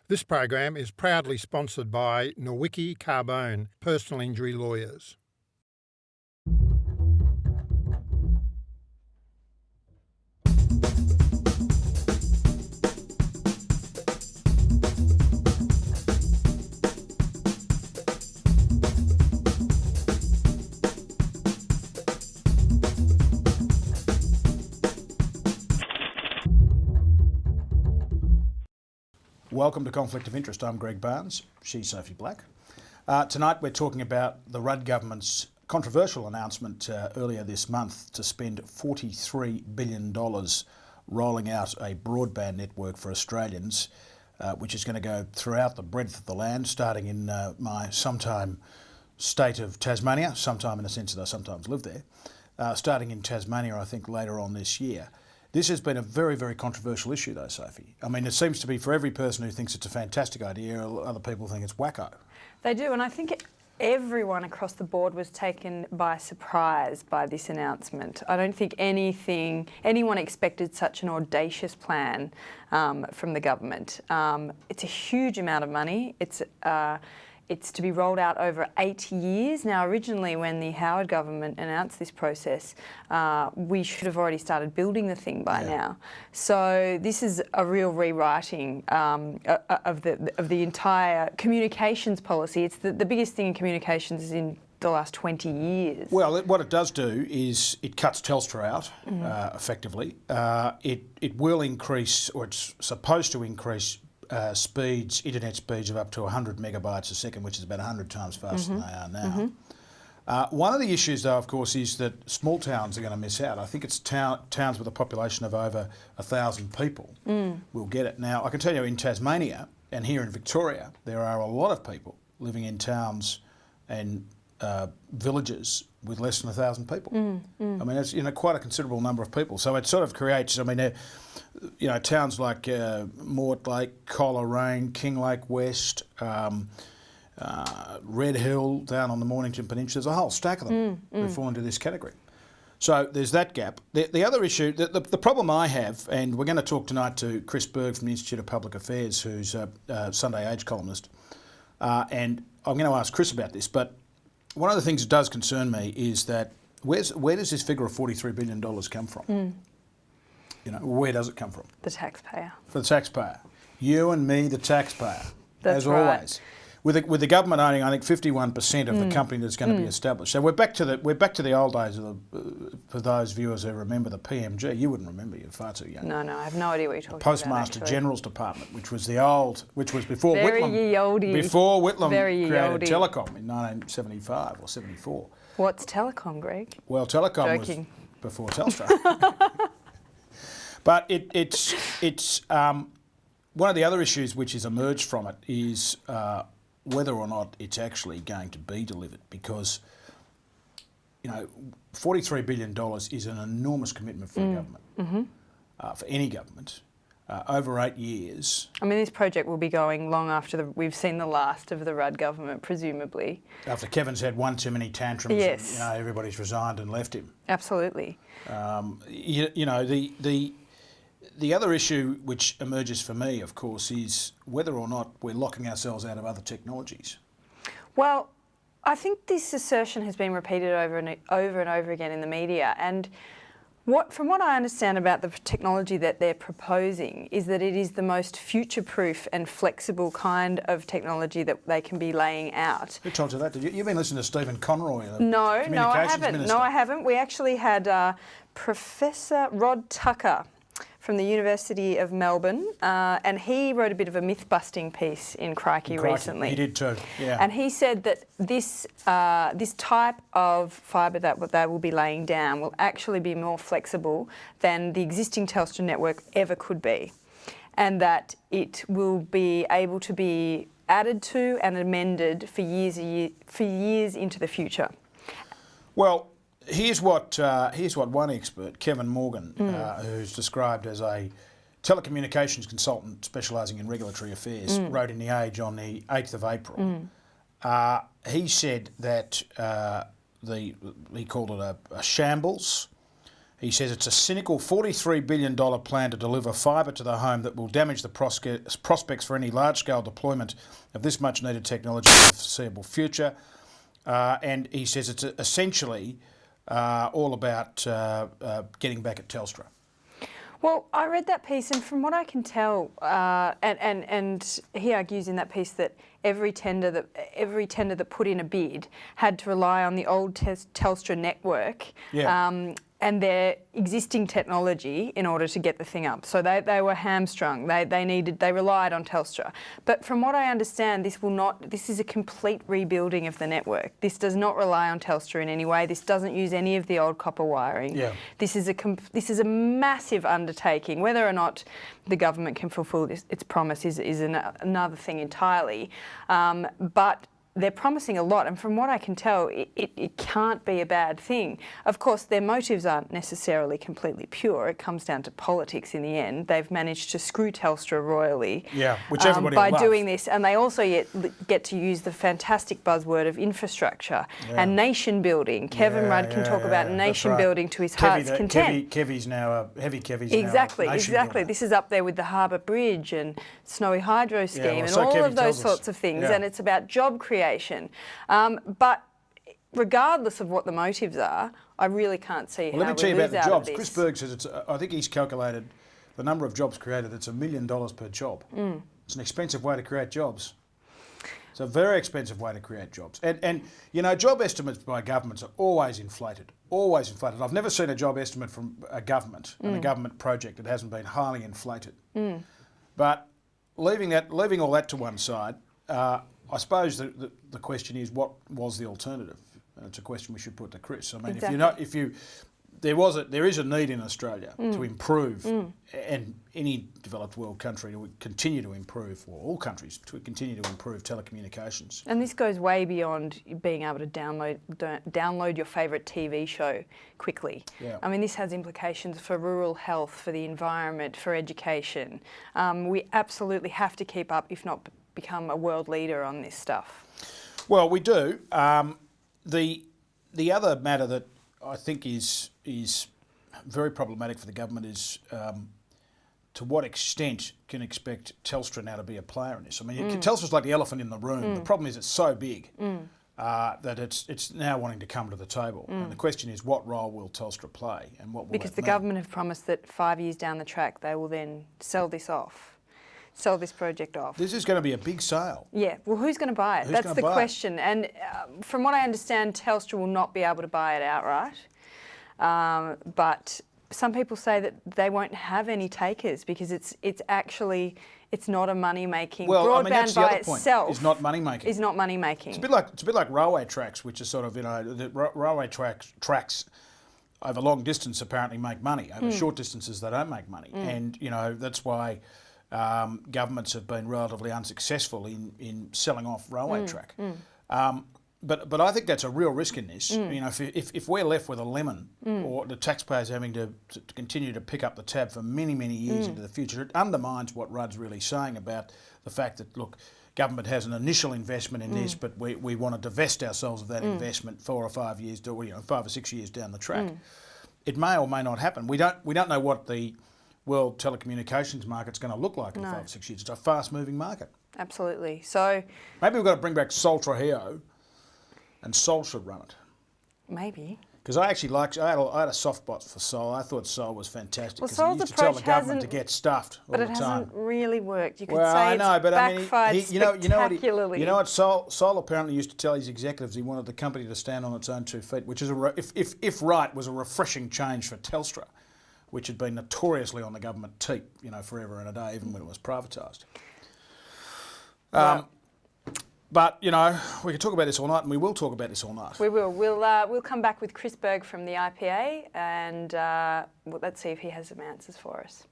This program is proudly sponsored by Nowicki Carbone Personal Injury Lawyers. Welcome to Conflict of Interest. I'm Greg Barnes, she's Sophie Black. Tonight we're talking about the Rudd government's controversial announcement earlier this month to spend $43 billion rolling out a broadband network for Australians, which is going to go throughout the breadth of the land, starting in my sometime state of Tasmania, sometime in the sense that I sometimes live there, starting in Tasmania I think later on this year. This has been a very, very controversial issue though, Sophie. I mean, it seems to be for every person who thinks it's a fantastic idea, other people think it's wacko. They do, and I think everyone across the board was taken by surprise by this announcement. I don't think anyone expected such an audacious plan from the government. It's a huge amount of money. It's to be rolled out over 8 years. Now, originally when the Howard government announced this process, we should have already started building the thing by now. So this is a real rewriting of the entire communications policy. It's the biggest thing in communications in the last 20 years. Well, what it does do is it cuts Telstra out, effectively. It will increase, or it's supposed to increase, internet speeds of up to 100 megabytes a second, which is about 100 times faster than they are now. One of the issues, though, of course, is that small towns are going to miss out. I think it's towns with a population of over 1,000 people will get it. Now, I can tell you in Tasmania and here in Victoria, there are a lot of people living in towns and villages with less than 1,000 people. I mean, it's quite a considerable number of people. So it sort of creates, I mean, towns like Mortlake, Coleraine, Kinglake West, Red Hill down on the Mornington Peninsula. There's a whole stack of them who fall into this category. So there's that gap. The other issue, the problem I have, and we're going to talk tonight to Chris Berg from the Institute of Public Affairs, who's a Sunday Age columnist, and I'm going to ask Chris about this, but one of the things that does concern me is that where does this figure of $43 billion come from? Where does it come from? The taxpayer. For the taxpayer. You and me, the taxpayer. That's as right. always. With the government owning, I think, 51% of the company that's going to be established. So we're back to the old days of for those viewers who remember the PMG. You wouldn't remember, you're far too young. No, I have no idea what you're talking Postmaster about. General's Department, which was before Very Whitlam. Before Whitlam created oldie. Telecom in 1975 or 74. What's Telecom, Greg? Well, Telecom was before Telstra. But it's one of the other issues which has emerged from it is whether or not it's actually going to be delivered, because $43 billion is an enormous commitment for a government, for any government, over 8 years. I mean, this project will be going long after we've seen the last of the Rudd government, presumably. After Kevin's had one too many tantrums, yes. And, everybody's resigned and left him. Absolutely. The other issue which emerges for me, of course, is whether or not we're locking ourselves out of other technologies. Well, I think this assertion has been repeated over and over again in the media, and from what I understand about the technology that they're proposing is that it is the most future-proof and flexible kind of technology that they can be laying out. Who told you that? You've been listening to Stephen Conroy, the No, I haven't. Minister. No, I haven't. We actually had Professor Rod Tucker from the University of Melbourne, and he wrote a bit of a myth-busting piece in Crikey recently. He did too, yeah. And he said that this type of fibre that they will be laying down will actually be more flexible than the existing Telstra network ever could be, and that it will be able to be added to and amended for years into the future. Well, here's what one expert, Kevin Morgan, who's described as a telecommunications consultant specialising in regulatory affairs, wrote in The Age on the 8th of April. He said that he called it a shambles. He says it's a cynical $43 billion plan to deliver fibre to the home that will damage the prospects for any large-scale deployment of this much-needed technology in the foreseeable future. And he says it's essentially all about getting back at Telstra. Well, I read that piece, and from what I can tell, and he argues in that piece that every tender that put in a bid had to rely on the old Telstra network. Yeah. And their existing technology in order to get the thing up. So they were hamstrung. They relied on Telstra. But from what I understand, this is a complete rebuilding of the network. This does not rely on Telstra in any way. This doesn't use any of the old copper wiring. Yeah. This is a massive undertaking. Whether or not the government can fulfil its promise is another thing entirely. But they're promising a lot, and from what I can tell, it can't be a bad thing. Of course, their motives aren't necessarily completely pure. It comes down to politics in the end. They've managed to screw Telstra royally, which everybody by will doing love. this, and they also get to use the fantastic buzzword of infrastructure and nation building. Kevin Rudd can talk about nation building to his heart's content. Kevy's now Exactly. builder. This is up there with the Harbour Bridge and Snowy Hydro scheme and all Kevy of those tells us. sorts of things, and it's about job creation. But regardless of what the motives are, I really can't see how Let me tell you we about lose the out of jobs. this. Chris Berg says I think he's calculated the number of jobs created. It's $1 million per job. It's an expensive way to create jobs. It's a very expensive way to create jobs. And you know, job estimates by governments are always inflated. Always inflated. I've never seen a job estimate from a government and a government project that hasn't been highly inflated. But leaving all that to one side, I suppose the question is, what was the alternative? And it's a question we should put to Chris. I mean, Exactly. there is a need in Australia to improve, and any developed world country to continue to improve, or all countries to continue to improve telecommunications. And this goes way beyond being able to download your favourite TV show quickly. Yeah. I mean, this has implications for rural health, for the environment, for education. We absolutely have to keep up, if not become a world leader on this stuff. Well, we do. The other matter that I think is very problematic for the government is to what extent can expect Telstra now to be a player in this. I mean, Telstra's like the elephant in the room. The problem is it's so big that it's now wanting to come to the table. And the question is, what role will Telstra play, and what will Because that the mean? government have promised that 5 years down the track they will then sell this project off. This is going to be a big sale. Yeah, well, who's going to buy it? Who's That's gonna the buy it? question. And from what I understand, Telstra will not be able to buy it outright. But some people say that they won't have any takers because it's not a money making. Well, Broadband I mean, that's the by other point. itself Is not money making. Is not money making. It's a bit like railway tracks, which is sort of, you know, the railway tracks over long distance apparently make money. Over short distances, they don't make money, and you know that's why governments have been relatively unsuccessful in selling off railway track. But I think that's a real risk in this. You know, if we're left with a lemon, or the taxpayers having to continue to pick up the tab for many, many years into the future, it undermines what Rudd's really saying about the fact that, look, government has an initial investment in this, but we want to divest ourselves of that investment 4 or 5 years, 5 or 6 years down the track. It may or may not happen. We don't know what the world telecommunications market's going to look like in 5 or 6 years. It's a fast-moving market. Absolutely. So Maybe we've got to bring back Sol Trujillo, and Sol should run it. maybe. Because I actually I had a soft spot for Sol. I thought Sol was fantastic. Well, Because he Sol's used to tell the approach government to hasn't- get stuffed all But the it time. hasn't really worked. You could Well, say I know, it's but I mean, backfired spectacularly. you know what Sol apparently used to tell his executives he wanted the company to stand on its own 2 feet, which is if right, was a refreshing change for Telstra, which had been notoriously on the government teat, you know, forever and a day, even when it was privatised. But you know, we could talk about this all night, and we will talk about this all night. We will. We'll come back with Chris Berg from the IPA, and let's see if he has some answers for us.